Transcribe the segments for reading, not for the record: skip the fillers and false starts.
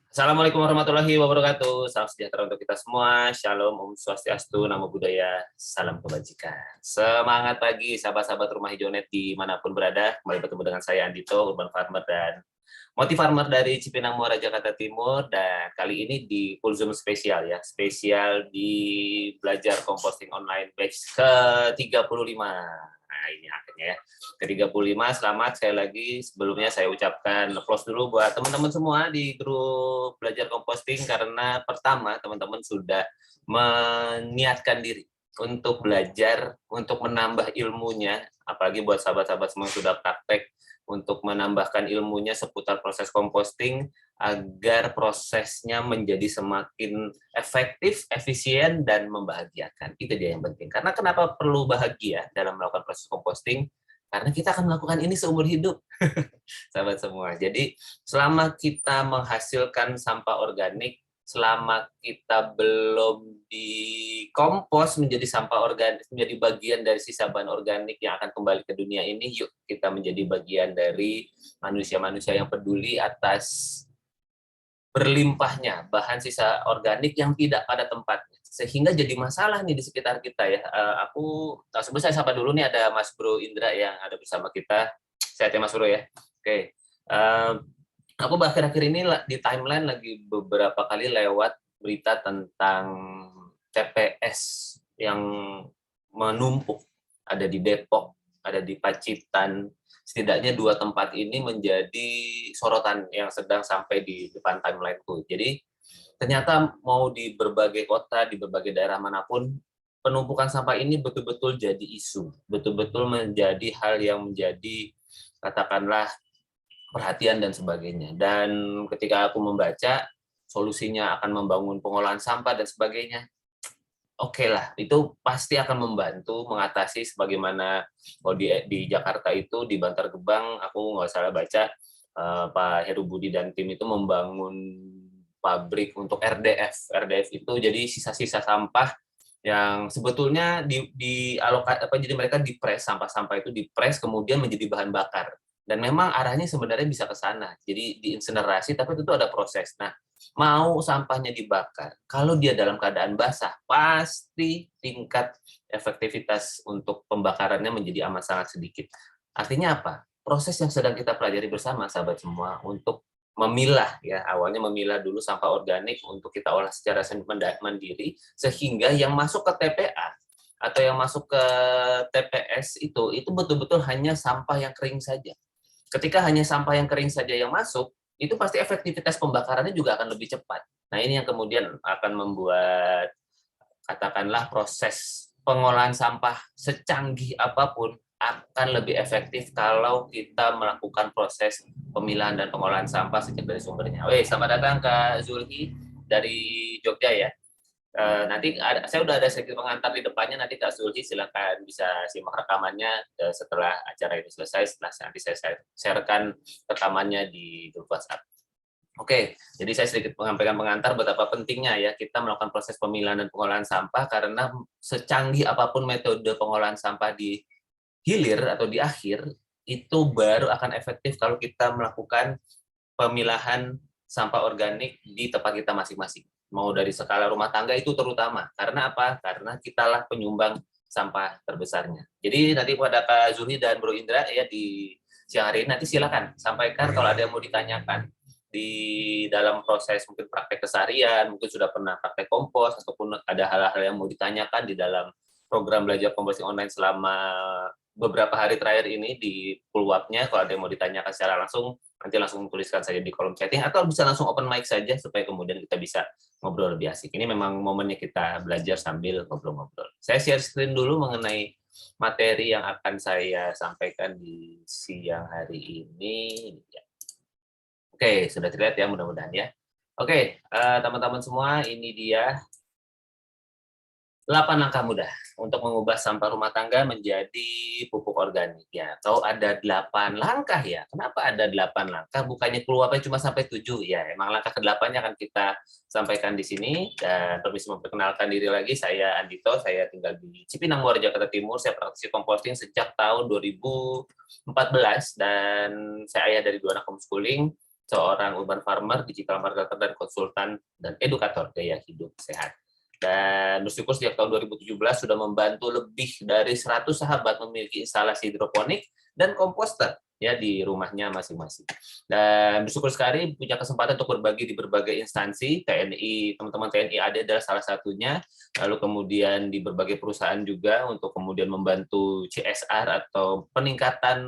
Assalamualaikum warahmatullahi wabarakatuh. Salam sejahtera untuk kita semua. Shalom, Om Swastiastu, Namo Buddhaya, salam kebajikan. Semangat pagi, sahabat-sahabat Rumah Hijaunet dimanapun berada. Kembali bertemu dengan saya, Andito, Urban Farmer dan Motifarmer dari Cipinang Muara, Jakarta Timur. Dan kali ini di full Zoom spesial ya. Spesial di belajar composting online batch ke-35. Nah, ini akhirnya ya. Ke-35, selamat sekali lagi. Sebelumnya saya ucapkan applause dulu buat teman-teman semua di grup belajar composting karena pertama teman-teman sudah meniatkan diri untuk belajar, untuk menambah ilmunya, apalagi buat sahabat-sahabat semua yang sudah praktek untuk menambahkan ilmunya seputar proses composting agar prosesnya menjadi semakin efektif, efisien, dan membahagiakan. Itu dia yang penting. Karena kenapa perlu bahagia dalam melakukan proses composting? Karena kita akan melakukan ini seumur hidup, sahabat semua. Jadi selama kita menghasilkan sampah organik, selama kita belum dikompos menjadi sampah organik, menjadi bagian dari sisa bahan organik yang akan kembali ke dunia ini, yuk kita menjadi bagian dari manusia-manusia yang peduli atas berlimpahnya bahan sisa organik yang tidak pada tempatnya, sehingga jadi masalah nih di sekitar kita ya. Sebelum saya sapa dulu nih, ada Mas Bro Indra yang ada bersama kita. Sehat ya Mas Bro ya. Oke. Aku akhir-akhir ini di timeline lagi beberapa kali lewat berita tentang TPS yang menumpuk, ada di Depok, ada di Pacitan. Setidaknya dua tempat ini menjadi sorotan yang sedang sampai di depan timelineku. Jadi ternyata mau di berbagai kota, di berbagai daerah manapun, penumpukan sampah ini betul-betul jadi isu, betul-betul menjadi hal yang menjadi, katakanlah, perhatian dan sebagainya. Dan ketika aku membaca solusinya akan membangun pengolahan sampah dan sebagainya, oke lah, itu pasti akan membantu mengatasi sebagaimana kalau di Jakarta itu, di Bantar Gebang, aku nggak salah baca, Pak Heru Budi dan tim itu membangun pabrik untuk RDF. RDF itu jadi sisa-sisa sampah yang sebetulnya jadi mereka dipres, sampah-sampah itu dipres kemudian menjadi bahan bakar. Dan memang arahnya sebenarnya bisa ke sana. Jadi diinsinerasi, tapi itu ada proses. Nah, mau sampahnya dibakar, kalau dia dalam keadaan basah, pasti tingkat efektivitas untuk pembakarannya menjadi amat sangat sedikit. Artinya apa? Proses yang sedang kita pelajari bersama, sahabat semua, untuk memilah ya, awalnya memilah dulu sampah organik untuk kita olah secara mandiri, sehingga yang masuk ke TPA atau yang masuk ke TPS itu betul-betul hanya sampah yang kering saja. Ketika hanya sampah yang kering saja yang masuk, itu pasti efektivitas pembakarannya juga akan lebih cepat. Nah, ini yang kemudian akan membuat, katakanlah, proses pengolahan sampah secanggih apapun akan lebih efektif kalau kita melakukan proses pemilahan dan pengolahan sampah sejak dari sumbernya. Selamat datang Kak Zulhi dari Jogja ya. Nanti saya udah ada sedikit pengantar di depannya, nanti Kak Zulhi silakan bisa simak rekamannya setelah acara ini selesai, setelah nanti saya sharekan rekamannya di grup WhatsApp. Oke, jadi saya sedikit menyampaikan pengantar betapa pentingnya ya kita melakukan proses pemilahan dan pengolahan sampah, karena secanggih apapun metode pengolahan sampah di hilir atau di akhir, itu baru akan efektif kalau kita melakukan pemilahan sampah organik di tempat kita masing-masing. Mau dari skala rumah tangga itu terutama. Karena apa? Karena kitalah penyumbang sampah terbesarnya. Jadi nanti pada Kak Zuhi dan Bro Indra ya di siang hari ini, nanti silakan sampaikan kalau ada yang mau ditanyakan di dalam proses mungkin praktek keseharian, mungkin sudah pernah praktek kompos, ataupun ada hal-hal yang mau ditanyakan di dalam program belajar composting online selama beberapa hari terakhir ini di pull-up-nya. Kalau ada yang mau ditanyakan secara langsung, nanti langsung tuliskan saja di kolom chatting, atau bisa langsung open mic saja supaya kemudian kita bisa ngobrol lebih asik. Ini memang momennya kita belajar sambil ngobrol-ngobrol. Saya share screen dulu mengenai materi yang akan saya sampaikan di siang hari ini. Oke, sudah terlihat ya mudah-mudahan ya. Oke, teman-teman semua, ini dia 8 langkah mudah untuk mengubah sampah rumah tangga menjadi pupuk organik ya. Atau ada 8 langkah ya. Kenapa ada 8 langkah? Bukannya keluarnya cuma sampai 7 ya. Emang langkah ke-8-nya akan kita sampaikan di sini. Dan permisi memperkenalkan diri lagi, saya Andito, saya tinggal di Cipinang Muara, Jakarta Timur. Saya praktisi composting sejak tahun 2014 dan saya ayah dari 2 anak homeschooling. seorang urban farmer, digital marketer, dan konsultan, dan edukator gaya hidup sehat. Dan bersyukur sejak tahun 2017 sudah membantu lebih dari 100 sahabat memiliki instalasi hidroponik dan komposter ya di rumahnya masing-masing. Dan bersyukur sekali punya kesempatan untuk berbagi di berbagai instansi, TNI, teman-teman TNI AD adalah salah satunya, lalu kemudian di berbagai perusahaan juga untuk kemudian membantu CSR atau peningkatan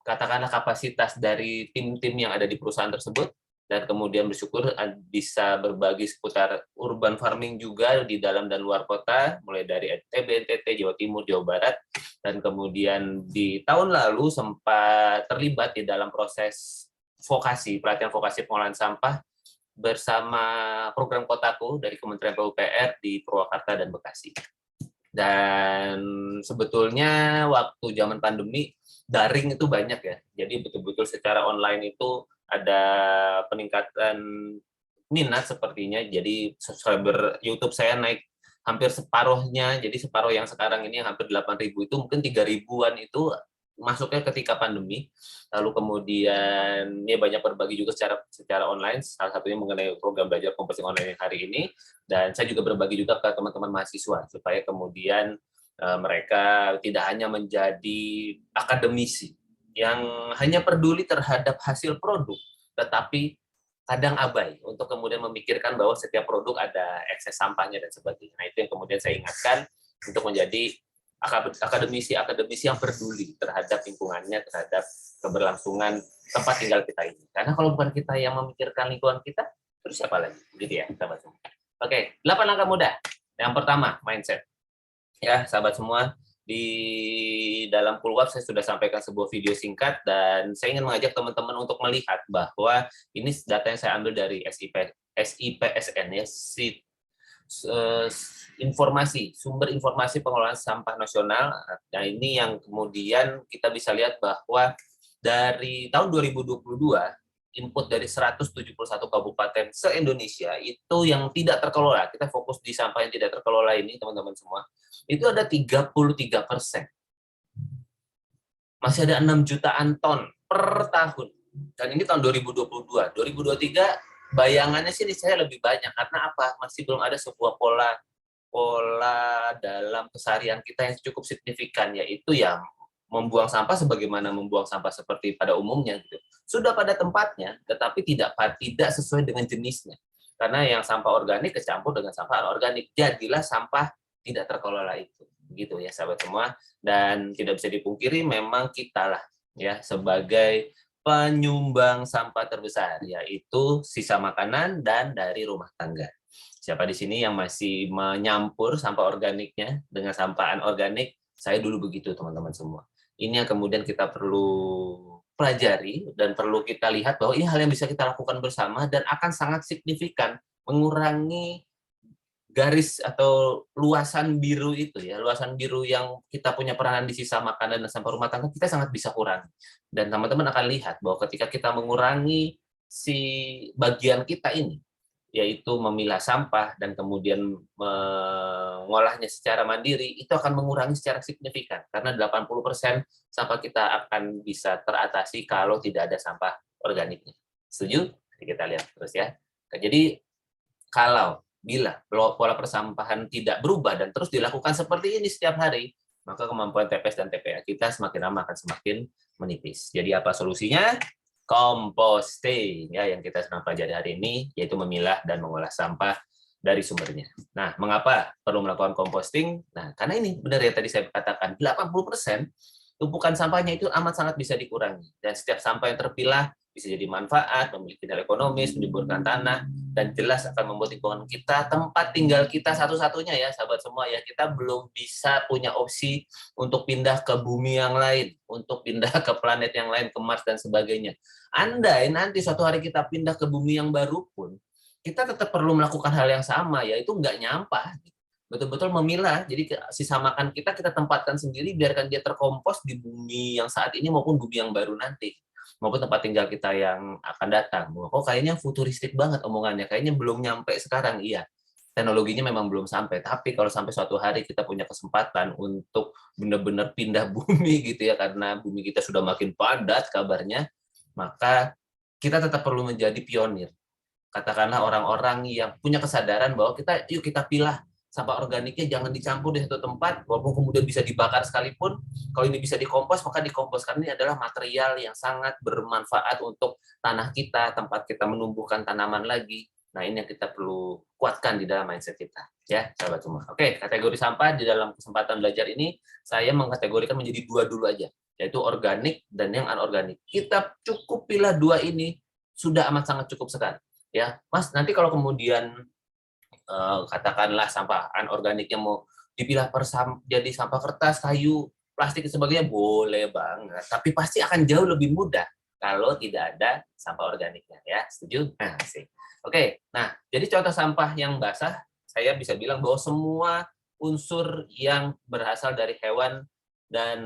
katakanlah kapasitas dari tim-tim yang ada di perusahaan tersebut, dan kemudian bersyukur bisa berbagi seputar urban farming juga di dalam dan luar kota, mulai dari NTB, NTT, Jawa Timur, Jawa Barat, dan kemudian di tahun lalu sempat terlibat di dalam proses vokasi, pelatihan vokasi pengolahan sampah bersama program Kotaku dari Kementerian PUPR di Purwakarta dan Bekasi. Dan sebetulnya waktu zaman pandemi, daring itu banyak ya, jadi betul-betul secara online itu ada peningkatan minat sepertinya, jadi subscriber YouTube saya naik hampir separuhnya, jadi separuh yang sekarang ini hampir 8.000 itu mungkin 3.000-an itu masuknya ketika pandemi, lalu kemudian ya banyak berbagi juga secara online, salah satunya mengenai program belajar komposting online yang hari ini, dan saya juga berbagi juga ke teman-teman mahasiswa, supaya kemudian mereka tidak hanya menjadi akademisi yang hanya peduli terhadap hasil produk, tetapi kadang abai untuk kemudian memikirkan bahwa setiap produk ada ekses sampahnya dan sebagainya. Nah, itu yang kemudian saya ingatkan untuk menjadi akademisi yang peduli terhadap lingkungannya, terhadap keberlangsungan tempat tinggal kita ini. Karena kalau bukan kita yang memikirkan lingkungan kita, terus siapa lagi? Gitu ya, sahabat semua. Oke, 8 langkah mudah. Yang pertama, mindset. Ya, sahabat semua, di dalam Pulwap saya sudah sampaikan sebuah video singkat, dan saya ingin mengajak teman-teman untuk melihat bahwa ini data yang saya ambil dari SIPSN, ya, sumber informasi pengelolaan sampah nasional. Nah, ini yang kemudian kita bisa lihat bahwa dari tahun 2022, input dari 171 kabupaten se-Indonesia itu yang tidak terkelola, kita fokus di sampah yang tidak terkelola ini, teman-teman semua, itu ada 33%. Masih ada 6 jutaan ton per tahun. Dan ini tahun 2022. 2023 bayangannya sih saya lebih banyak, karena apa? Masih belum ada sebuah pola dalam keseharian kita yang cukup signifikan, yaitu yang membuang sampah sebagaimana membuang sampah seperti pada umumnya gitu. Sudah pada tempatnya, tetapi tidak sesuai dengan jenisnya. Karena yang sampah organik kecampur dengan sampah anorganik, jadilah sampah tidak terkelola itu. Begitu ya sahabat semua. Dan tidak bisa dipungkiri memang kita lah ya sebagai penyumbang sampah terbesar, yaitu sisa makanan dan dari rumah tangga. Siapa di sini yang masih menyampur sampah organiknya dengan sampah anorganik? Saya dulu begitu, teman-teman semua. Ini yang kemudian kita perlu pelajari dan perlu kita lihat bahwa ini hal yang bisa kita lakukan bersama dan akan sangat signifikan mengurangi garis atau luasan biru itu ya, luasan biru yang kita punya peranan di sisa makanan dan sampah rumah tangga, kita sangat bisa kurangi. Dan teman-teman akan lihat bahwa ketika kita mengurangi si bagian kita ini, yaitu memilah sampah dan kemudian mengolahnya secara mandiri, itu akan mengurangi secara signifikan, karena 80% sampah kita akan bisa teratasi kalau tidak ada sampah organiknya. Setuju? Kita lihat terus ya. Jadi bila pola persampahan tidak berubah dan terus dilakukan seperti ini setiap hari, maka kemampuan TPS dan TPA kita semakin lama akan semakin menipis. Jadi apa solusinya? Composting ya, yang kita sedang pelajari hari ini, yaitu memilah dan mengolah sampah dari sumbernya. Nah, mengapa perlu melakukan composting? Nah, karena ini benar ya tadi saya katakan, 80% tumpukan sampahnya itu amat sangat bisa dikurangi. Dan setiap sampah yang terpilah bisa jadi manfaat, memiliki nilai ekonomis, menyuburkan tanah, dan jelas akan membuat lingkungan kita, tempat tinggal kita satu-satunya ya sahabat semua ya, kita belum bisa punya opsi untuk pindah ke bumi yang lain, untuk pindah ke planet yang lain, ke Mars dan sebagainya. Andai nanti suatu hari kita pindah ke bumi yang baru pun, kita tetap perlu melakukan hal yang sama, yaitu nggak nyampah, betul-betul memilah. Jadi sisa makan kita tempatkan sendiri, biarkan dia terkompos di bumi yang saat ini maupun bumi yang baru nanti, maupun tempat tinggal kita yang akan datang. Oh, kayaknya futuristik banget omongannya, kayaknya belum nyampe sekarang. Iya, teknologinya memang belum sampai, tapi kalau sampai suatu hari kita punya kesempatan untuk benar-benar pindah bumi gitu ya, karena bumi kita sudah makin padat kabarnya, maka kita tetap perlu menjadi pionir. Katakanlah orang-orang yang punya kesadaran bahwa yuk kita pilah sampah organiknya, jangan dicampur di satu tempat, walaupun kemudian bisa dibakar sekalipun. Kalau ini bisa dikompos, maka dikompos, karena ini adalah material yang sangat bermanfaat untuk tanah kita, tempat kita menumbuhkan tanaman lagi. Nah, ini yang kita perlu kuatkan di dalam mindset kita, ya, sahabat semua. Oke, kategori sampah di dalam kesempatan belajar ini saya mengkategorikan menjadi dua dulu aja, yaitu organik dan yang anorganik. Kita cukup pilih dua ini, sudah amat sangat cukup sekali. Ya, Mas, nanti kalau kemudian katakanlah sampah anorganiknya mau dipilah jadi sampah kertas, kayu, plastik dan sebagainya, boleh banget. Tapi pasti akan jauh lebih mudah kalau tidak ada sampah organiknya, ya. Setuju? Nah, sih. Oke, nah, jadi contoh sampah yang basah, saya bisa bilang bahwa semua unsur yang berasal dari hewan dan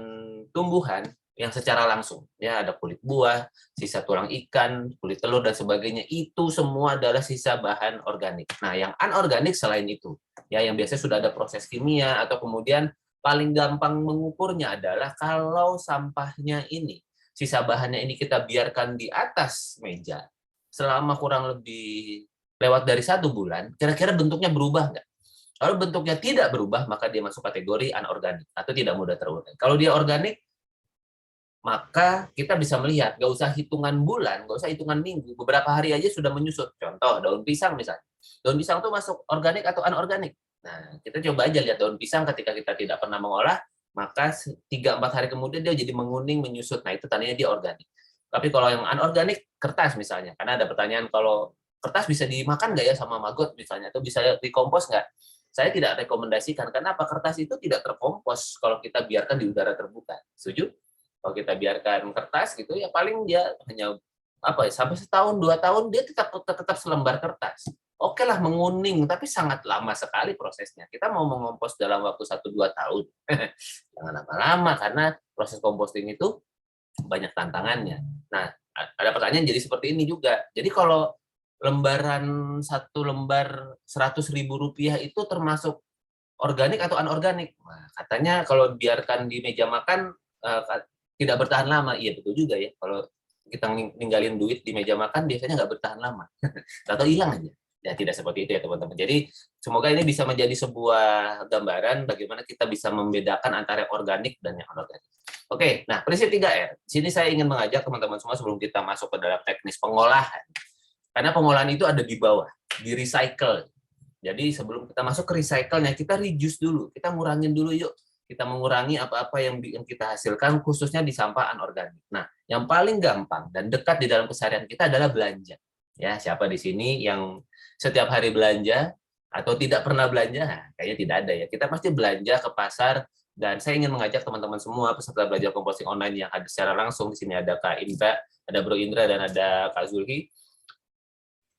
tumbuhan yang secara langsung, ya, ada kulit buah, sisa tulang ikan, kulit telur dan sebagainya, itu semua adalah sisa bahan organik. Nah, yang anorganik selain itu, ya, yang biasanya sudah ada proses kimia, atau kemudian paling gampang mengukurnya adalah kalau sampahnya ini, sisa bahannya ini kita biarkan di atas meja selama kurang lebih lewat dari 1 bulan, kira-kira bentuknya berubah nggak? Kalau bentuknya tidak berubah, maka dia masuk kategori anorganik atau tidak mudah terurai. Kalau dia organik, maka kita bisa melihat, nggak usah hitungan bulan, nggak usah hitungan minggu, beberapa hari aja sudah menyusut. Contoh, daun pisang misalnya. Daun pisang itu masuk organik atau anorganik? Nah, kita coba aja lihat daun pisang ketika kita tidak pernah mengolah, maka 3-4 hari kemudian dia jadi menguning, menyusut. Nah, itu tandanya dia organik. Tapi kalau yang anorganik, kertas misalnya, karena ada pertanyaan kalau kertas bisa dimakan nggak ya sama maggot misalnya, atau bisa dikompos nggak? Saya tidak rekomendasikan, karena apa? Kertas itu tidak terkompos kalau kita biarkan di udara terbuka. Setuju? Kalau kita biarkan kertas gitu, ya paling dia hanya apa ya, sampai 1-2 tahun dia tetap selembar kertas. Oke lah menguning, tapi sangat lama sekali prosesnya. Kita mau mengompos dalam waktu 1-2 tahun, jangan lama-lama, karena proses composting itu banyak tantangannya. Nah, ada pertanyaan jadi seperti ini juga. Jadi kalau satu lembar 100.000 rupiah itu termasuk organik atau anorganik? Nah, katanya kalau biarkan di meja makan tidak bertahan lama. Iya, betul juga ya. Kalau kita ninggalin duit di meja makan biasanya nggak bertahan lama. Atau hilang aja. Ya, tidak seperti itu ya teman-teman. Jadi semoga ini bisa menjadi sebuah gambaran bagaimana kita bisa membedakan antara organik dan yang anorganik. Oke, nah prinsip 3R. Sini saya ingin mengajak teman-teman semua sebelum kita masuk ke dalam teknis pengolahan. Karena pengolahan itu ada di bawah, di recycle. Jadi sebelum kita masuk ke recycle-nya, kita reduce dulu. Kita ngurangin dulu yuk. Kita mengurangi apa-apa yang kita hasilkan, khususnya di sampah anorganik. Nah, yang paling gampang dan dekat di dalam keseharian kita adalah belanja. Ya, siapa di sini yang setiap hari belanja atau tidak pernah belanja? Nah, kayaknya tidak ada ya. Kita pasti belanja ke pasar, dan saya ingin mengajak teman-teman semua peserta belajar composting online yang ada secara langsung. Di sini ada Kak Indra, ada Bro Indra, dan ada Kak Zulki.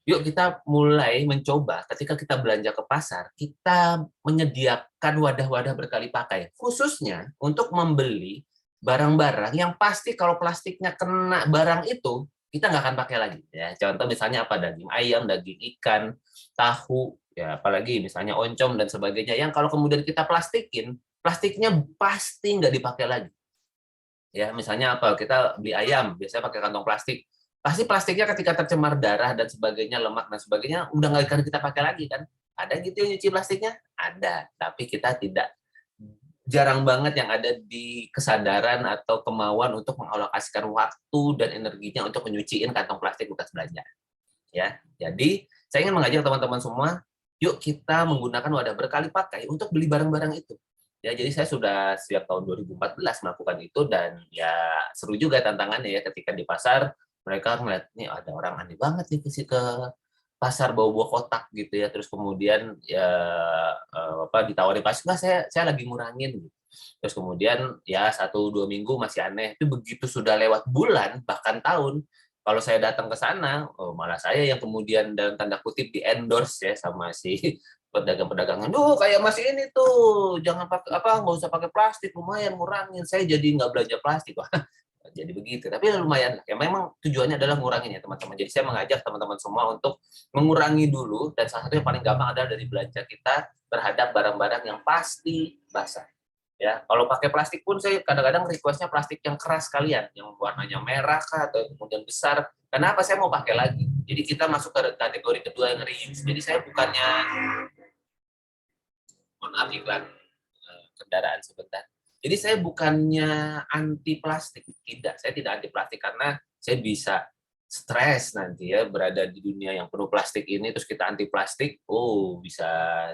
Yuk kita mulai mencoba ketika kita belanja ke pasar, kita menyediakan wadah-wadah berkali pakai, khususnya untuk membeli barang-barang yang pasti kalau plastiknya kena barang itu, kita nggak akan pakai lagi. Ya, contoh misalnya apa, daging ayam, daging ikan, tahu, ya apalagi misalnya oncom dan sebagainya, yang kalau kemudian kita plastikin, plastiknya pasti nggak dipakai lagi. Ya, misalnya apa, kita beli ayam, biasanya pakai kantong plastik, pasti plastiknya ketika tercemar darah dan sebagainya, lemak dan sebagainya, udah nggak akan kita pakai lagi kan? Ada gitu yang nyuci plastiknya? Ada, tapi kita tidak, jarang banget yang ada di kesadaran atau kemauan untuk mengalokasikan waktu dan energinya untuk menyuciin kantong plastik bekas belanja. Ya, jadi saya ingin mengajak teman-teman semua, yuk kita menggunakan wadah berkali pakai untuk beli barang-barang itu. Ya, jadi saya sudah sejak tahun 2014 melakukan itu, dan ya seru juga tantangannya ya ketika di pasar mereka ngeliat nih ada orang aneh banget nih ke pasar bawa-bawa kotak gitu ya, terus kemudian ya ditawari pas nggak, saya lagi ngurangin gitu. Terus kemudian ya 1-2 minggu masih aneh, tapi begitu sudah lewat bulan bahkan tahun, kalau saya datang ke sana, oh, malah saya yang kemudian dalam tanda kutip di endorse ya sama si pedagang-pedagangan. Duh, kayak masih ini tuh, jangan pakai apa, nggak usah pakai plastik, lumayan ngurangin. Saya jadi nggak belanja plastik. Wah, jadi begitu. Tapi lumayan lah. Ya memang tujuannya adalah ngurangin ya teman-teman. Jadi saya mengajak teman-teman semua untuk mengurangi dulu, dan salah satu yang paling gampang adalah dari belanja kita terhadap barang-barang yang pasti basah. Ya, kalau pakai plastik pun saya kadang-kadang requestnya plastik yang keras sekalian, yang warnanya merah kah atau kemudian besar. Kenapa saya mau pakai lagi? Jadi kita masuk ke kategori kedua yang reuse. Jadi saya bukannya, mohon maaf iklan kendaraan sebentar. Jadi saya bukannya anti plastik, tidak. Saya tidak anti plastik karena saya bisa stres nanti ya berada di dunia yang penuh plastik ini, terus kita anti plastik, bisa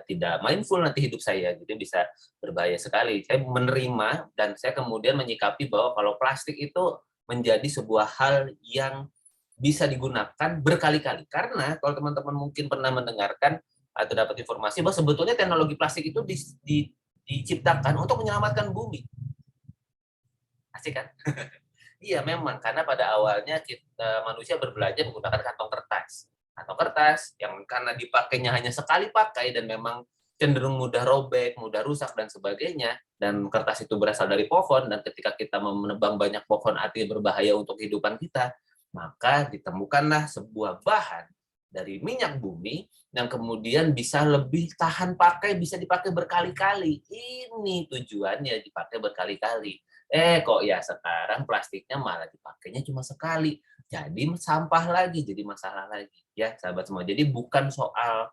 tidak mindful nanti hidup saya, gitu bisa berbahaya sekali. Saya menerima dan saya kemudian menyikapi bahwa kalau plastik itu menjadi sebuah hal yang bisa digunakan berkali-kali. Karena kalau teman-teman mungkin pernah mendengarkan atau dapat informasi bahwa sebetulnya teknologi plastik itu diciptakan untuk menyelamatkan bumi. Asik kan? Iya memang, karena pada awalnya kita manusia berbelanja menggunakan kantong kertas. Kantong kertas yang karena dipakainya hanya sekali pakai dan memang cenderung mudah robek, mudah rusak dan sebagainya. Dan kertas itu berasal dari pohon dan ketika kita menebang banyak pohon artinya berbahaya untuk kehidupan kita, maka ditemukanlah sebuah bahan dari minyak bumi yang kemudian bisa lebih tahan pakai, bisa dipakai berkali-kali. Ini tujuannya dipakai berkali-kali. Kok ya sekarang plastiknya malah dipakainya cuma sekali. Jadi sampah lagi, jadi masalah lagi. Ya, sahabat semua. Jadi bukan soal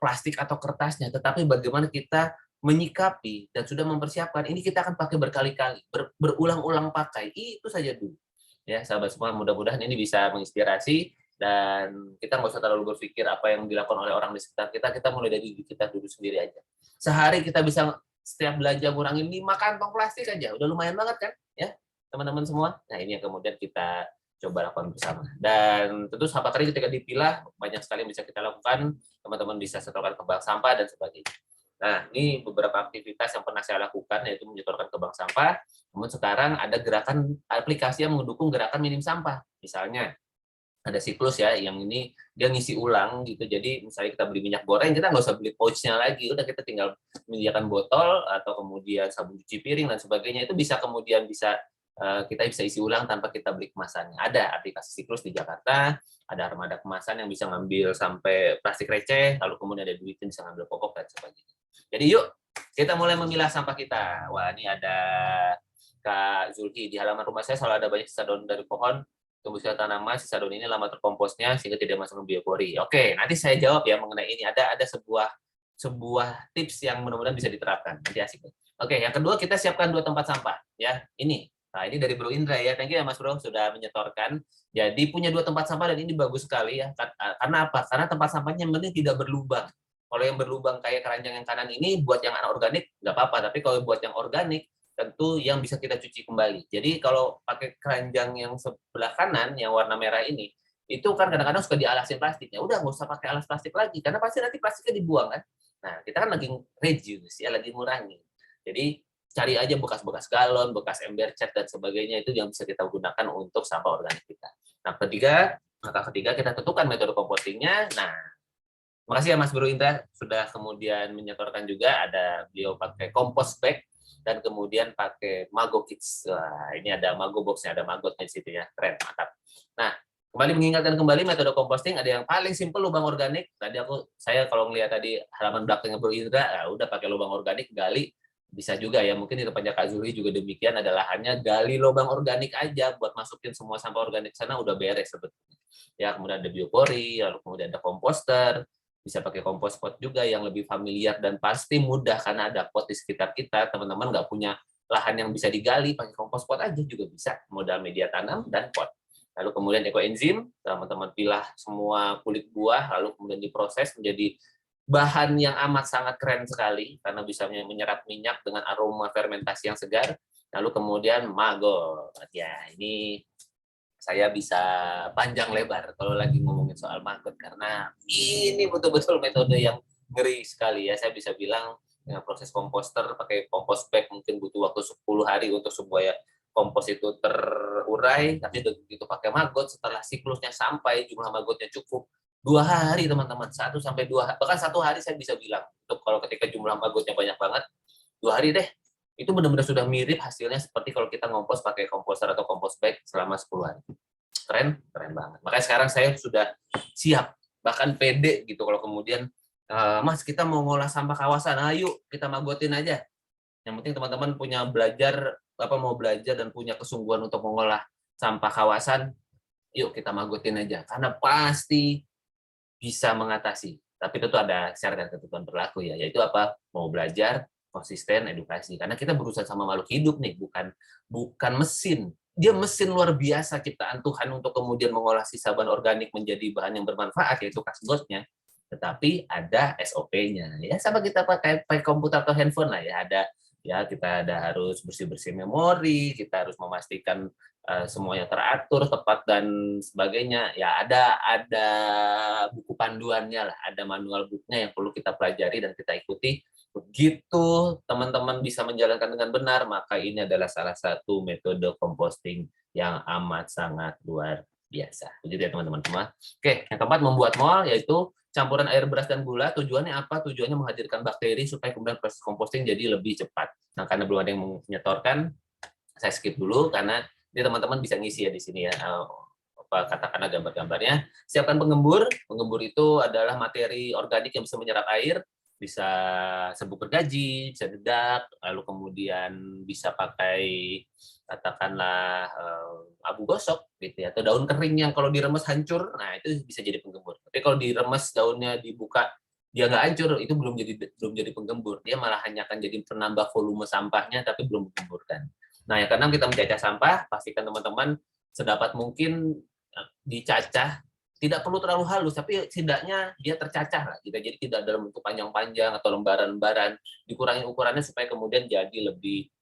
plastik atau kertasnya, tetapi bagaimana kita menyikapi dan sudah mempersiapkan ini kita akan pakai berkali-kali, berulang-ulang pakai. Itu saja dulu. Ya, sahabat semua, mudah-mudahan ini bisa menginspirasi dan kita nggak usah terlalu berpikir apa yang dilakukan oleh orang di sekitar kita. Kita mulai dari diri kita dulu sendiri aja. Sehari kita bisa setiap belanja ngurangin 5 kantong plastik aja, udah lumayan banget kan, ya teman-teman semua. Nah ini yang kemudian kita coba lakukan bersama. Dan tentu sampah kering ketika dipilah banyak sekali yang bisa kita lakukan. Teman-teman bisa setorkan ke bank sampah dan sebagainya. Nah ini beberapa aktivitas yang pernah saya lakukan yaitu menyetorkan ke bank sampah. Namun sekarang ada gerakan aplikasi yang mendukung gerakan minim sampah. Misalnya ada siklus ya, yang ini dia ngisi ulang gitu. Jadi misalnya kita beli minyak goreng, kita nggak usah beli pouchnya lagi, udah kita tinggal menyediakan botol atau kemudian sabun cuci piring dan sebagainya, itu bisa kemudian kita bisa isi ulang tanpa kita beli kemasannya. Ada aplikasi siklus di Jakarta, ada armada kemasan yang bisa ngambil sampai plastik receh, lalu kemudian ada duitnya bisa ngambil popok dan sebagainya. Jadi yuk kita mulai memilah sampah kita. Wah ini ada Kak Zulki, di halaman rumah saya selalu ada banyak sisa daun dari pohon, tumbuh sisa tanaman, sisa daun ini lama terkomposnya sehingga tidak masuk ke biopori. Oke, nanti saya jawab ya mengenai ini. Ada sebuah tips yang mudah-mudahan bisa diterapkan. Nanti asik. Oke, yang kedua kita siapkan 2 tempat sampah ya. Ini. Nah, ini dari Bro Indra ya. Thank you ya Mas Bro sudah menyetorkan. Jadi punya 2 tempat sampah dan ini bagus sekali ya. Karena apa? Karena tempat sampahnya yang penting tidak berlubang. Kalau yang berlubang kayak keranjang yang kanan ini buat yang anorganik nggak apa-apa, tapi kalau buat yang organik tentu yang bisa kita cuci kembali. Jadi kalau pakai keranjang yang sebelah kanan yang warna merah ini, itu kan kadang-kadang suka dialasin plastiknya. Udah nggak usah pakai alas plastik lagi, karena pasti nanti plastiknya dibuang kan. Nah kita kan lagi reduce ya, lagi ngurangi. Jadi cari aja bekas-bekas galon, bekas ember cat dan sebagainya itu yang bisa kita gunakan untuk sampah organik kita. Nah ketiga kita tentukan metode compostingnya. Nah makasih ya Mas Bro Indra sudah kemudian menyetorkan juga, ada beliau pakai compost bag dan kemudian pakai Mago Kids. Wah, ini ada Mago box-nya, ada magotnya di situ ya. Keren, mantap. Nah, kembali mengingatkan kembali metode composting ada yang paling simpel lubang organik. Tadi saya kalau ngelihat tadi halaman belakangnya Bro Indra, ya udah pakai lubang organik gali bisa juga ya. Mungkin di tempatnya Kak Zuri juga demikian, adalah hanya gali lubang organik aja buat masukin semua sampah organik sana udah beres sebetulnya. Ya, kemudian ada biopori, lalu kemudian ada komposter, bisa pakai kompos pot juga yang lebih familiar dan pasti mudah karena ada pot di sekitar kita. Teman-teman nggak punya lahan yang bisa digali, pakai kompos pot aja juga bisa, modal media tanam dan pot. Lalu kemudian ekoenzim, teman-teman pilah semua kulit buah, lalu kemudian diproses menjadi bahan yang amat sangat keren sekali karena bisa menyerap minyak dengan aroma fermentasi yang segar. Lalu kemudian maggot. Ya, ini saya bisa panjang lebar kalau lagi ngomongin soal maggot karena ini betul-betul metode yang ngeri sekali ya. Saya bisa bilang dengan proses komposter pakai kompos bag mungkin butuh waktu 10 hari untuk sebuah kompos itu terurai, tapi begitu pakai maggot setelah siklusnya sampai jumlah maggotnya cukup 2 hari teman-teman, 1 sampai 2 bahkan 1 hari saya bisa bilang untuk kalau ketika jumlah maggotnya banyak banget 2 hari deh itu benar-benar sudah mirip hasilnya seperti kalau kita ngompos pakai komposter atau kompos bag selama 10 hari. Keren banget. Makanya sekarang saya sudah siap, bahkan pede gitu kalau kemudian Mas kita mau ngolah sampah kawasan, ayo kita magotin aja. Yang penting teman-teman mau belajar dan punya kesungguhan untuk mengolah sampah kawasan, yuk kita magotin aja. Karena pasti bisa mengatasi. Tapi tentu ada syarat dan ketentuan berlaku ya, yaitu apa? Mau belajar, konsisten, edukasi. Karena kita berusaha sama makhluk hidup nih, bukan mesin. Dia mesin luar biasa ciptaan Tuhan untuk kemudian mengolah sisa bahan organik menjadi bahan yang bermanfaat, yaitu kasbosnya. Tetapi ada SOP-nya. Ya sama kita pakai komputer atau handphone lah ya, kita ada harus bersih-bersih memori, kita harus memastikan semuanya teratur, tepat dan sebagainya. Ya ada buku panduannya lah, ada manual booknya yang perlu kita pelajari dan kita ikuti. Begitu teman-teman bisa menjalankan dengan benar, maka ini adalah salah satu metode composting yang amat sangat luar biasa. Begitu ya teman-teman semua. Oke, yang keempat membuat mol, yaitu campuran air, beras, dan gula. Tujuannya apa? Tujuannya menghadirkan bakteri supaya kemudian proses composting jadi lebih cepat. Nah, karena belum ada yang menyetorkan, saya skip dulu karena ini teman-teman bisa ngisi ya di sini ya. Katakanlah gambar-gambarnya. Siapkan penggembur. Penggembur itu adalah materi organik yang bisa menyerap air, bisa serbuk gergaji, bisa dedak, lalu kemudian bisa pakai katakanlah abu gosok gitu ya, atau daun kering yang kalau diremes hancur, nah itu bisa jadi penggembur. Tapi kalau diremes daunnya dibuka dia nggak hancur, itu belum jadi penggembur. Dia malah hanya akan jadi penambah volume sampahnya tapi belum menggemburkan. Nah, yang keenam kita mencacah sampah, pastikan teman-teman sedapat mungkin dicacah, tidak perlu terlalu halus, tapi setidaknya dia tercacah lah, jadi tidak dalam bentuk panjang-panjang atau lembaran-lembaran, dikurangi ukurannya supaya kemudian jadi lebih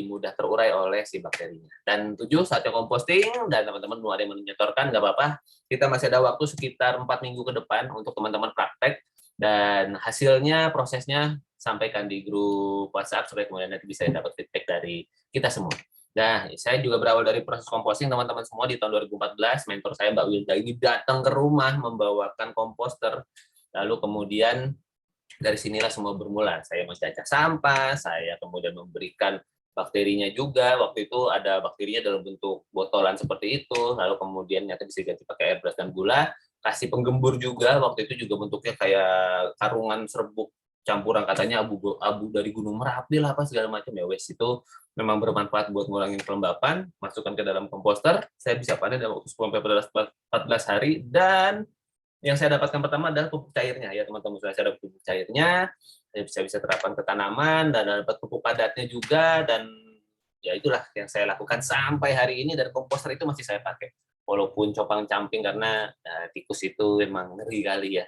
mudah terurai oleh si bakterinya. Dan 7, saatnya composting, dan teman-teman mau ada yang menyetorkan, nggak apa-apa, kita masih ada waktu sekitar 4 minggu ke depan untuk teman-teman praktek, dan hasilnya, prosesnya, sampaikan di grup WhatsApp, supaya kemudian nanti bisa dapat feedback dari kita semua. Nah, saya juga berawal dari proses composting teman-teman semua di tahun 2014. Mentor saya Mbak Wilda ini datang ke rumah membawakan komposter. Lalu kemudian dari sinilah semua bermula. Saya mencacah sampah, saya kemudian memberikan bakterinya juga. Waktu itu ada bakterinya dalam bentuk botolan seperti itu. Lalu kemudian nyata bisa ganti pakai air, beras, dan gula. Kasih penggembur juga. Waktu itu juga bentuknya kayak karungan serbuk campuran, katanya abu dari Gunung Merapi lah apa segala macam ya. Wes itu memang bermanfaat buat ngurangin kelembapan, masukkan ke dalam komposter, saya bisa panen dalam waktu 10-14 hari, dan yang saya dapatkan pertama adalah pupuk cairnya ya teman-teman. Saya dapat pupuk cairnya, saya bisa terapkan ke tanaman, dan dapat pupuk padatnya juga, dan ya itulah yang saya lakukan sampai hari ini, dan komposter itu masih saya pakai. Walaupun copang-camping karena tikus itu memang ngeri kali ya.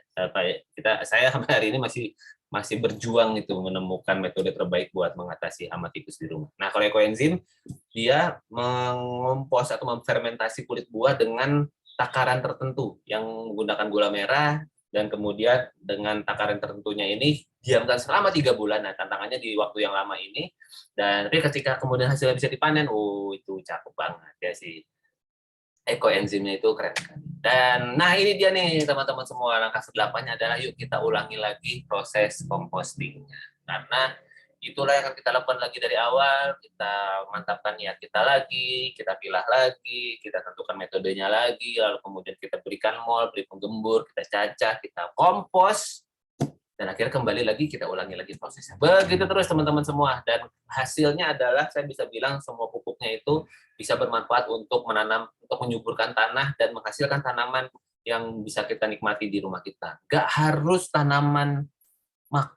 Saya sampai hari ini masih berjuang itu menemukan metode terbaik buat mengatasi hama tikus di rumah. Nah, kalau ekoenzim dia mengompos atau memfermentasi kulit buah dengan takaran tertentu yang menggunakan gula merah, dan kemudian dengan takaran tertentunya ini diamkan selama 3 bulan. Nah, tantangannya di waktu yang lama ini, dan tapi ketika kemudian hasilnya bisa dipanen, itu cakep banget ya sih. Ekoenzimnya itu keren sekali. Dan nah ini dia nih teman-teman semua, langkah ke-8-nya adalah yuk kita ulangi lagi proses compostingnya. Karena itulah yang akan kita lakukan lagi dari awal, kita mantapkan niat kita lagi, kita pilah lagi, kita tentukan metodenya lagi, lalu kemudian kita berikan mol, beri penggembur, kita cacah, kita kompos, dan akhirnya kembali lagi kita ulangi lagi prosesnya. Begitu terus teman-teman semua, dan hasilnya adalah saya bisa bilang semua pupuknya itu bisa bermanfaat untuk menanam, untuk menyuburkan tanah dan menghasilkan tanaman yang bisa kita nikmati di rumah kita. Gak harus tanaman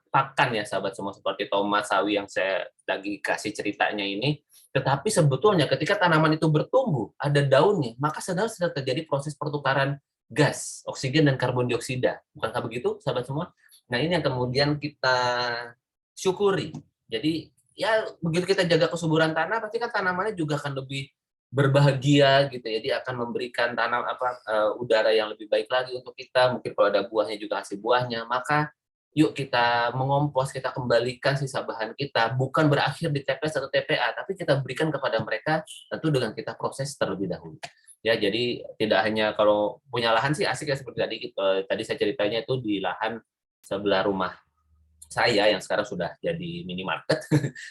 pakan ya sahabat semua, seperti tomat, sawi yang saya lagi kasih ceritanya ini. Tetapi sebetulnya ketika tanaman itu bertumbuh, ada daunnya, maka sedang terjadi proses pertukaran gas, oksigen dan karbon dioksida. Bukankah begitu sahabat semua? Nah, ini yang kemudian kita syukuri. Jadi ya begitu kita jaga kesuburan tanah, pasti kan tanamannya juga akan lebih berbahagia gitu ya. Dia akan memberikan udara yang lebih baik lagi untuk kita. Mungkin kalau ada buahnya juga kasih buahnya. Maka yuk kita mengompos, kita kembalikan sisa bahan kita, bukan berakhir di TPS atau TPA, tapi kita berikan kepada mereka tentu dengan kita proses terlebih dahulu. Ya, jadi tidak hanya kalau punya lahan sih asik ya, seperti tadi saya ceritanya itu di lahan sebelah rumah saya yang sekarang sudah jadi minimarket.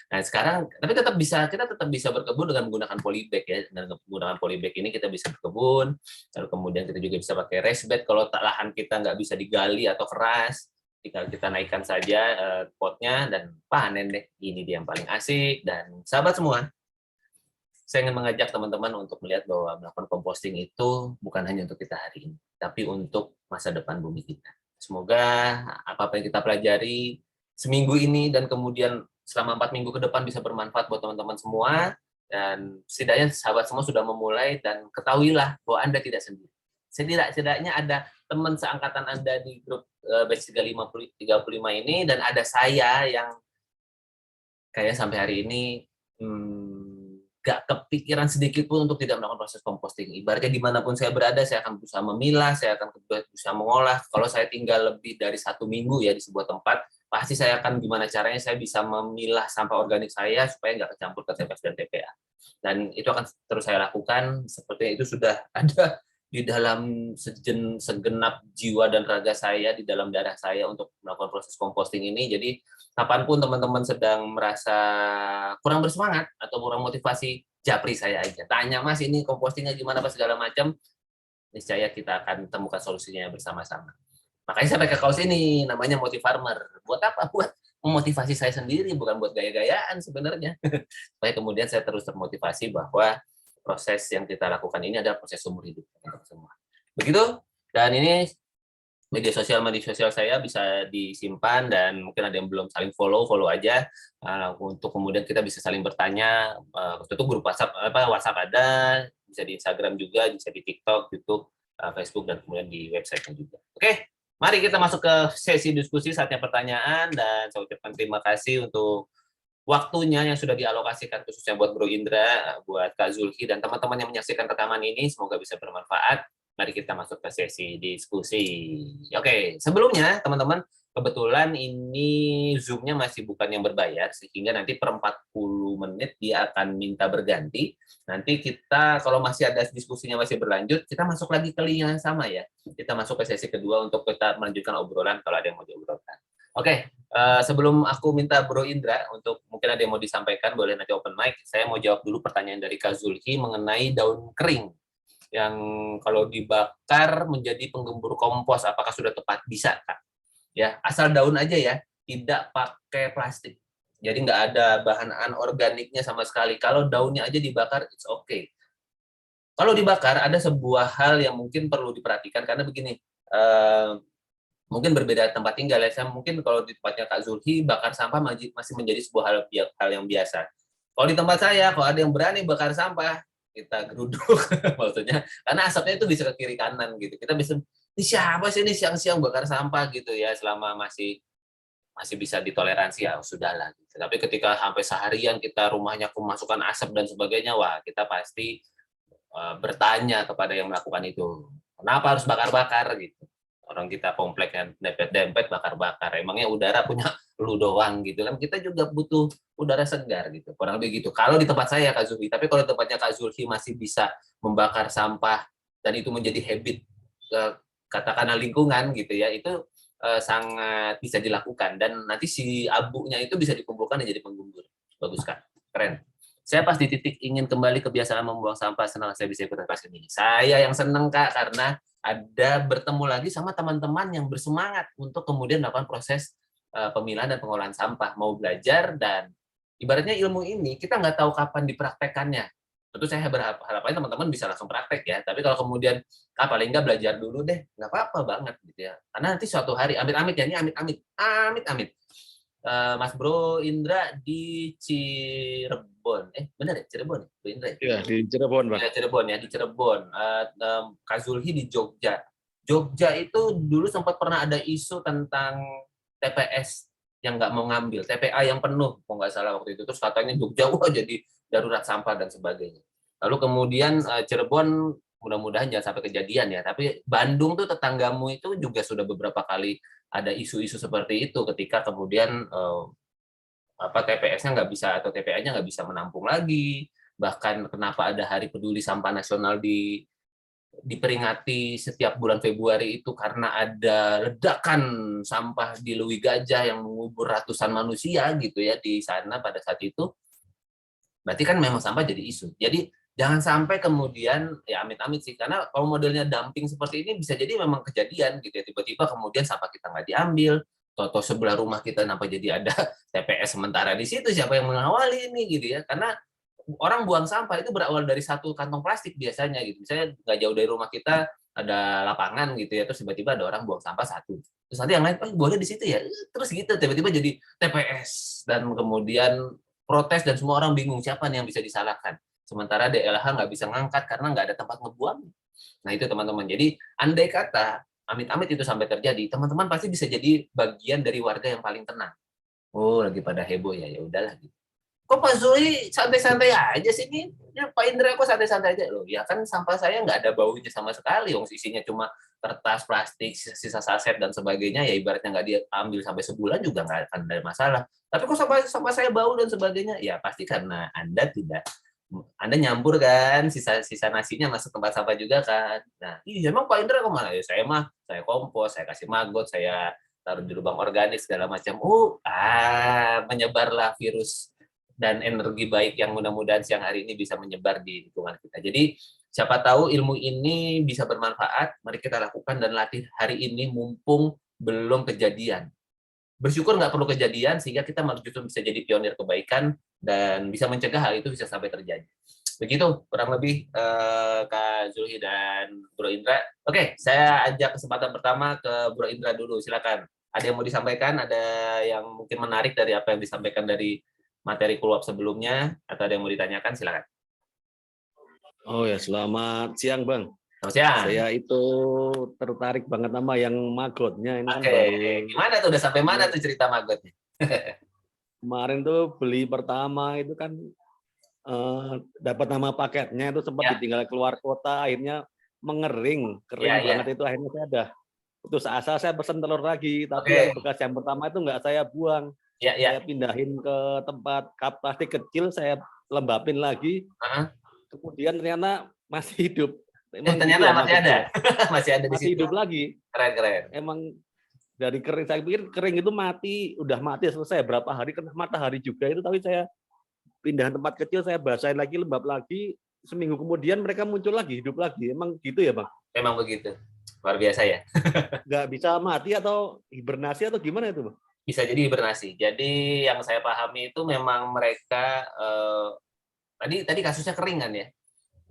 Nah, sekarang tapi kita tetap bisa berkebun dengan menggunakan polybag ya. Dan menggunakan polybag ini kita bisa berkebun, lalu kemudian kita juga bisa pakai raised bed kalau lahan kita nggak bisa digali atau keras. tinggal kita naikkan saja potnya dan panen deh. Ini dia yang paling asik. Dan sahabat semua, saya ingin mengajak teman-teman untuk melihat bahwa melakukan composting itu bukan hanya untuk kita hari ini, tapi untuk masa depan bumi kita. Semoga apa yang kita pelajari seminggu ini dan kemudian selama 4 minggu ke depan bisa bermanfaat buat teman-teman semua, dan setidaknya sahabat semua sudah memulai, dan ketahuilah bahwa Anda tidak sendiri. Setidaknya ada teman seangkatan Anda di grup batch 35 ini, dan ada saya yang kayak sampai hari ini gak kepikiran sedikit pun untuk tidak melakukan proses composting. Ibaratnya dimanapun saya berada, saya akan berusaha memilah, saya akan berusaha mengolah. Kalau saya tinggal lebih dari 1 minggu ya di sebuah tempat, pasti saya akan gimana caranya saya bisa memilah sampah organik saya supaya nggak kecampur ke TPS dan TPA. Dan itu akan terus saya lakukan, sepertinya itu sudah ada di dalam segenap jiwa dan raga saya, di dalam darah saya untuk melakukan proses composting ini. Jadi kapanpun teman-teman sedang merasa kurang bersemangat atau kurang motivasi, japri saya aja. Tanya, Mas, ini compostingnya gimana, apa segala macam. Niscaya kita akan temukan solusinya bersama-sama. Makanya saya pakai kaos ini, namanya Motifarmer. Buat apa? Buat memotivasi saya sendiri, bukan buat gaya-gayaan sebenarnya. Supaya kemudian saya terus termotivasi bahwa proses yang kita lakukan ini adalah proses seumur hidup untuk semua. Begitu, dan ini media sosial saya bisa disimpan, dan mungkin ada yang belum saling follow aja untuk kemudian kita bisa saling bertanya. Waktu itu grup WhatsApp ada, bisa di Instagram juga, bisa di TikTok, YouTube, Facebook, dan kemudian di website-nya juga. Oke, mari kita masuk ke sesi diskusi saatnya pertanyaan, dan saya ucapkan terima kasih untuk waktunya yang sudah dialokasikan khususnya buat Bro Indra, buat Kak Zulki, dan teman-teman yang menyaksikan rekaman ini. Semoga bisa bermanfaat. Mari kita masuk ke sesi diskusi. Oke, sebelumnya teman-teman, kebetulan ini Zoom-nya masih bukan yang berbayar, sehingga nanti per 40 menit dia akan minta berganti. Nanti kita, kalau masih ada diskusinya masih berlanjut, kita masuk lagi ke link yang sama ya. Kita masuk ke sesi kedua untuk kita melanjutkan obrolan kalau ada yang mau diobrolkan. Oke, sebelum aku minta Bro Indra untuk mungkin ada yang mau disampaikan, boleh nanti open mic. Saya mau jawab dulu pertanyaan dari Kak Zulki mengenai daun kering yang kalau dibakar menjadi penggembur kompos, apakah sudah tepat? Bisa, Kak. Ya, asal daun aja ya, tidak pakai plastik. Jadi nggak ada bahan anorganiknya sama sekali. Kalau daunnya aja dibakar, it's okay. Kalau dibakar, ada sebuah hal yang mungkin perlu diperhatikan, karena begini, mungkin berbeda tempat tinggal ya. Saya mungkin kalau di tempatnya Kak Zulki, bakar sampah masih menjadi sebuah hal yang biasa. Kalau di tempat saya, kalau ada yang berani bakar sampah, kita geruduk. Maksudnya, karena asapnya itu bisa ke kiri kanan gitu. Kita bisa, ini siapa sih ini siang-siang bakar sampah gitu ya, selama masih bisa ditoleransi ya sudahlah. Gitu. Tapi ketika sampai seharian kita rumahnya kemasukan asap dan sebagainya, wah kita pasti bertanya kepada yang melakukan itu. Kenapa harus bakar-bakar gitu? Orang kita komplek yang dempet-dempet bakar-bakar. Emangnya udara punya lu doang gitu kan? Kita juga butuh udara segar gitu. Kurang lebih gitu. Kalau di tempat saya Kak Zulfi, tapi kalau di tempatnya Kak Zulfi masih bisa membakar sampah dan itu menjadi habit katakanlah lingkungan gitu ya, itu sangat bisa dilakukan, dan nanti si abunya itu bisa dikumpulkan dan jadi penggembur. Bagus Kak. Keren. Saya pas di titik ingin kembali kebiasaan membuang sampah, senang saya bisa ikut kelas ini. Saya yang senang Kak, karena ada bertemu lagi sama teman-teman yang bersemangat untuk kemudian melakukan proses pemilahan dan pengolahan sampah, mau belajar, dan ibaratnya ilmu ini kita nggak tahu kapan dipraktekannya. Tentu saya harapannya teman-teman bisa langsung praktek ya, tapi kalau kemudian paling nggak belajar dulu deh, nggak apa-apa banget gitu ya. Karena nanti suatu hari, amit-amit ya, ini amit-amit. Mas Bro Indra di Cirebon, benar ya Cirebon, Bro Indra? Iya, di Cirebon, Pak. Ya, Cirebon ya, di Cirebon. Kak Zulhi di Jogja. Jogja itu dulu sempat pernah ada isu tentang TPS yang nggak mau ngambil, TPA yang penuh, kalau nggak salah waktu itu. Terus katanya Jogja wah jadi darurat sampah dan sebagainya. Lalu kemudian Cirebon mudah-mudahan jangan sampai kejadian ya. Tapi Bandung tuh tetanggamu itu juga sudah beberapa kali ada isu-isu seperti itu ketika kemudian TPS-nya nggak bisa atau TPA-nya nggak bisa menampung lagi. Bahkan kenapa ada Hari Peduli Sampah Nasional diperingati setiap bulan Februari itu karena ada ledakan sampah di Lewi Gajah yang mengubur ratusan manusia gitu ya di sana pada saat itu. Berarti kan memang sampah jadi isu. Jadi jangan sampai kemudian ya amit-amit sih, karena kalau modelnya dumping seperti ini bisa jadi memang kejadian gitu ya, tiba-tiba kemudian sampah kita nggak diambil, Toto sebelah rumah kita kenapa jadi ada TPS sementara di situ, siapa yang mengawali ini gitu ya, karena orang buang sampah itu berawal dari satu kantong plastik biasanya gitu. Misalnya nggak jauh dari rumah kita ada lapangan gitu ya, terus tiba-tiba ada orang buang sampah satu. Terus nanti yang lain, oh boleh di situ ya. Terus gitu tiba-tiba jadi TPS dan kemudian protes dan semua orang bingung siapa nih yang bisa disalahkan. Sementara DLH nggak bisa ngangkat karena nggak ada tempat ngebuang. Nah itu teman-teman. Jadi andai kata amit-amit itu sampai terjadi, teman-teman pasti bisa jadi bagian dari warga yang paling tenang. Oh lagi pada heboh ya, ya udahlah. Kok Pak Zuli santai-santai aja sih ini? Ya, Pak Indra kok santai-santai aja loh. Ya kan sampah saya nggak ada baunya sama sekali. Wong isinya cuma kertas, plastik, sisa saset dan sebagainya. Ya ibaratnya nggak diambil sampai sebulan juga nggak akan ada masalah. Tapi kok sampah saya bau dan sebagainya? Ya pasti karena Anda nyampur kan sisa-sisa nasinya masuk tempat sampah juga kan. Nah, iya emang Pak Indra kemana? Ya saya kompos, saya kasih maggot, saya taruh di lubang organik segala macam. Menyebarlah virus dan energi baik yang mudah-mudahan siang hari ini bisa menyebar di lingkungan kita. Jadi siapa tahu ilmu ini bisa bermanfaat, mari kita lakukan dan latih hari ini mumpung belum kejadian. Bersyukur nggak perlu kejadian sehingga kita justru bisa jadi pionir kebaikan dan bisa mencegah hal itu bisa sampai terjadi. Begitu kurang lebih Kak Zulhi dan Bro Indra. Oke, saya ajak kesempatan pertama ke Bro Indra dulu, silakan. Ada yang mau disampaikan? Ada yang mungkin menarik dari apa yang disampaikan dari materi keluap sebelumnya? Atau ada yang mau ditanyakan? Silakan. Oh ya, selamat siang Bang. Selamat siang. Saya itu tertarik banget sama yang magotnya. Ini kan Oke, baru gimana tuh? Udah sampai mana tuh cerita magotnya? kemarin tuh beli pertama itu kan dapat nama paketnya itu sempat Ya, ditinggal keluar kota, akhirnya kering ya, ya. banget itu, akhirnya saya ada putus asa, saya pesan telur lagi, tapi yang Oke, bekas yang pertama itu nggak saya buang, ya, saya ya. pindahin ke tempat kap plastik kecil, saya lembapin lagi, kemudian ternyata masih hidup. Emang gitu Ternyata ya masih magot ada. ya, Masih ada di masih situ. hidup lagi. Keren, keren. Emang dari kering, saya pikir kering itu mati, udah mati selesai, berapa hari kena matahari juga itu, tapi saya pindahan tempat kecil, saya basahin lagi, lembab lagi, seminggu kemudian mereka muncul lagi, hidup lagi. Emang gitu ya Bang? Memang begitu. Luar biasa ya. Nggak bisa mati atau hibernasi atau gimana itu Bang? Bisa jadi hibernasi. Jadi yang saya pahami itu memang mereka tadi kasusnya kering kan ya.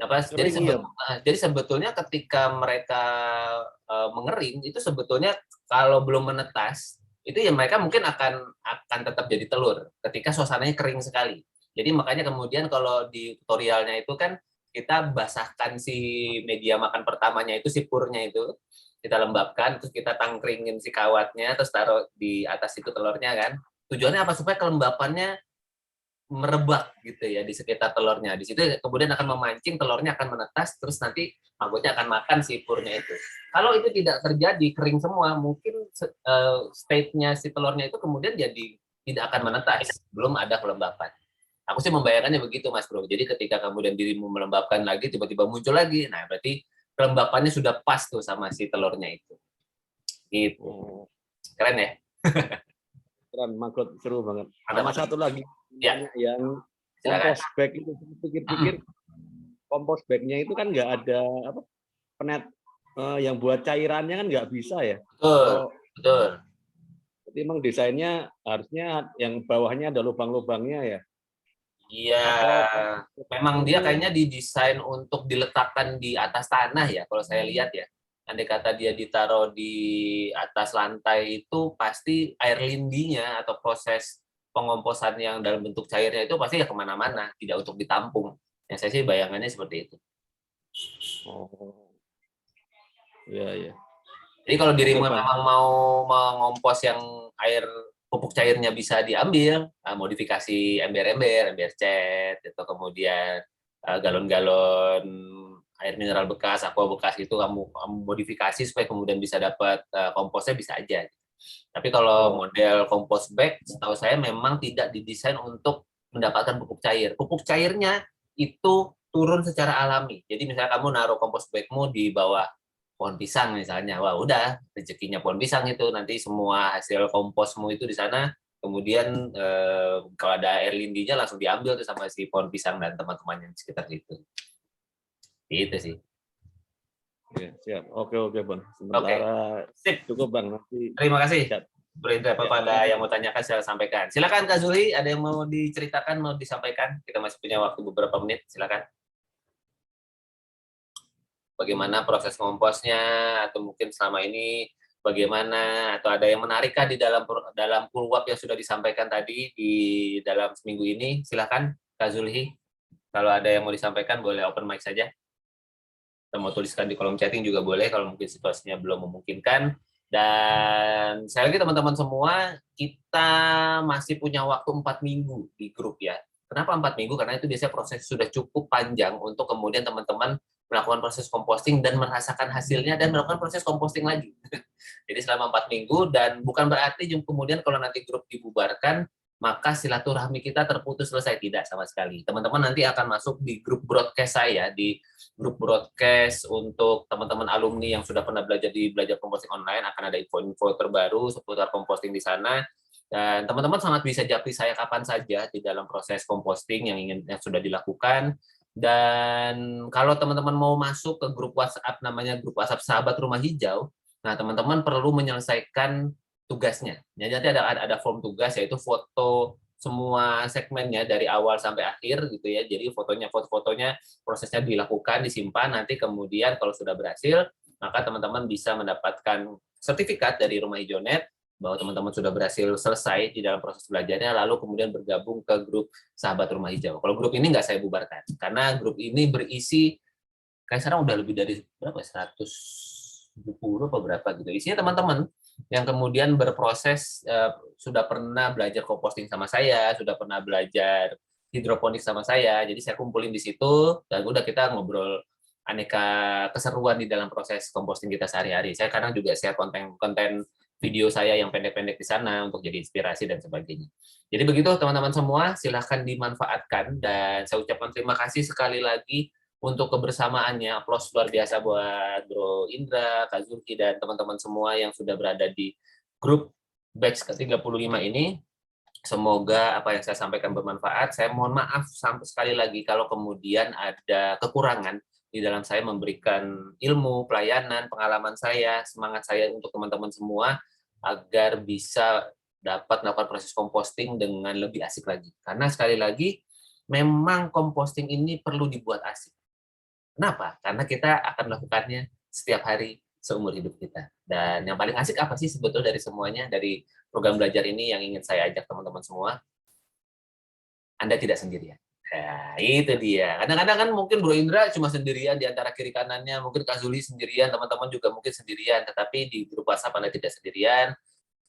Jadi Kering iya. jadi sebetulnya ketika mereka mengering itu sebetulnya kalau belum menetas itu ya mereka mungkin akan tetap jadi telur ketika suasananya kering sekali. Jadi makanya kemudian kalau di tutorialnya itu kan kita basahkan si media makan pertamanya itu si purnya itu kita lembabkan terus kita tangkringin si kawatnya terus taruh di atas itu telurnya kan. Tujuannya apa? Supaya kelembapannya merebak gitu ya di sekitar telurnya. Di situ kemudian akan memancing, telurnya akan menetas, terus nanti magotnya akan makan si purnya itu. Kalau itu tidak terjadi, kering semua, mungkin state-nya si telurnya itu kemudian jadi tidak akan menetas, belum ada kelembapan. Aku sih membayangkannya begitu, Mas Bro. Jadi ketika kemudian dirimu melembabkan lagi, tiba-tiba muncul lagi, nah berarti kelembapannya sudah pas tuh sama si telurnya itu. Gitu. Oh, Keren ya? keren, magot seru banget. Mantap, Sama mantap. satu lagi Ya, yang silakan. kompos bag itu, saya pikir-pikir kompos bagnya itu kan nggak ada apa penet yang buat cairannya kan nggak bisa ya. Betul, Atau betul. jadi emang desainnya harusnya yang bawahnya ada lubang-lubangnya ya. Iya, Atau memang dia itu kayaknya didesain untuk diletakkan di atas tanah ya, kalau saya lihat ya. Andai kata dia ditaruh di atas lantai itu pasti air lindinya atau proses pengomposan yang dalam bentuk cairnya itu pasti ya kemana-mana, tidak untuk ditampung. Yang saya sih bayangannya seperti itu. oh iya iya. Jadi kalau Oke dirimu Bang. memang mau mengompos yang air pupuk cairnya bisa diambil, modifikasi ember-ember, ember cat, atau kemudian galon-galon air mineral bekas, aqua bekas itu kamu modifikasi supaya kemudian bisa dapat komposnya bisa aja. Tapi kalau Oh, model kompos bag, setahu saya memang tidak didesain untuk mendapatkan pupuk cair. Pupuk cairnya itu turun secara alami. Jadi misalnya kamu naruh kompos bagmu di bawah pohon pisang misalnya, wah udah rezekinya pohon pisang itu nanti semua hasil komposmu itu di sana. Kemudian kalau ada air lindinya langsung diambil tuh sama si pohon pisang dan teman-teman yang sekitar itu. Itu sih. iya, siap. Oke Bang. Oke, Sementara sip. cukup Bang, nanti Terima kasih. chat. Bro Indra, apa ada yang mau tanyakan silahkan sampaikan. Silakan Kak Zuli, ada yang mau diceritakan, mau disampaikan? Kita masih punya waktu beberapa menit, silakan. Bagaimana proses komposnya, atau mungkin selama ini bagaimana, atau ada yang menarikkah di dalam pulwap yang sudah disampaikan tadi di dalam seminggu ini? Silakan Kak Zulhi, kalau ada yang mau disampaikan boleh open mic saja. Kita mau tuliskan di kolom chatting juga boleh kalau mungkin situasinya belum memungkinkan. Dan saya lagi teman-teman semua, kita masih punya waktu 4 minggu di grup ya. Kenapa 4 minggu? Karena itu biasanya proses sudah cukup panjang untuk kemudian teman-teman melakukan proses composting dan merasakan hasilnya dan melakukan proses composting lagi. Jadi selama 4 minggu, dan bukan berarti kemudian kalau nanti grup dibubarkan, maka silaturahmi kita terputus selesai, tidak sama sekali. Teman-teman nanti akan masuk di grup broadcast saya, di grup broadcast untuk teman-teman alumni yang sudah pernah belajar composting online, akan ada info-info terbaru seputar composting di sana. Dan teman-teman sangat bisa japri saya kapan saja di dalam proses composting yang sudah dilakukan. Dan kalau teman-teman mau masuk ke grup WhatsApp, namanya grup WhatsApp Sahabat Rumah Hijau, nah teman-teman perlu menyelesaikan tugasnya. Jadi nanti ada form tugas, yaitu foto semua segmennya dari awal sampai akhir gitu ya. Jadi foto-fotonya prosesnya dilakukan, disimpan, nanti kemudian kalau sudah berhasil, maka teman-teman bisa mendapatkan sertifikat dari Rumah Hijaunet bahwa teman-teman sudah berhasil selesai di dalam proses belajarnya, lalu kemudian bergabung ke grup Sahabat Rumah Hijau. Kalau grup ini nggak saya bubarkan, karena grup ini berisi, kayak sekarang udah lebih dari berapa, 170 atau berapa gitu. Isinya teman-teman yang kemudian berproses, sudah pernah belajar composting sama saya, sudah pernah belajar hidroponik sama saya, jadi saya kumpulin di situ, dan udah kita ngobrol aneka keseruan di dalam proses composting kita sehari-hari. Saya kadang juga share konten video saya yang pendek-pendek di sana untuk jadi inspirasi dan sebagainya. Jadi begitu teman-teman semua, silahkan dimanfaatkan, dan saya ucapkan terima kasih sekali lagi untuk kebersamaannya. Aplaus luar biasa buat Bro Indra, Kak Zulki, dan teman-teman semua yang sudah berada di grup batch ke-35 ini. Semoga apa yang saya sampaikan bermanfaat. Saya mohon maaf sampai sekali lagi kalau kemudian ada kekurangan di dalam saya memberikan ilmu, pelayanan, pengalaman saya, semangat saya untuk teman-teman semua agar bisa dapat melakukan proses composting dengan lebih asik lagi. Karena sekali lagi, memang composting ini perlu dibuat asik. Kenapa? Karena kita akan melakukannya setiap hari seumur hidup kita. Dan yang paling asik apa sih sebetulnya dari semuanya, dari program belajar ini yang ingin saya ajak teman-teman semua? Anda tidak sendirian. Nah, itu dia. Kadang-kadang kan mungkin Bro Indra cuma sendirian di antara kiri kanannya, mungkin Kak Zuli sendirian, teman-teman juga mungkin sendirian, tetapi di grup WhatsApp Anda tidak sendirian.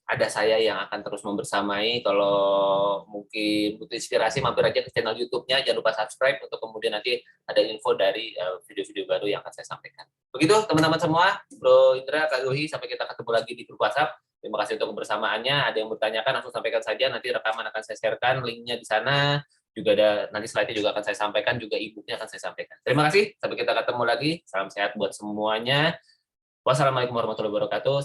Ada saya yang akan terus membersamai. Kalau mungkin butuh inspirasi, mampir aja ke channel YouTube-nya. Jangan lupa subscribe untuk kemudian nanti ada info dari video-video baru yang akan saya sampaikan. Begitu teman-teman semua, Bro Indra, Kak Zuhi, sampai kita ketemu lagi di grup WhatsApp. Terima kasih untuk kebersamaannya. Ada yang bertanyakan, langsung sampaikan saja. Nanti rekaman akan saya sharekan, linknya di sana. Juga ada, nanti slide-nya juga akan saya sampaikan, juga e-book-nya akan saya sampaikan. Terima kasih, sampai kita ketemu lagi. Salam sehat buat semuanya. Wassalamualaikum warahmatullahi wabarakatuh.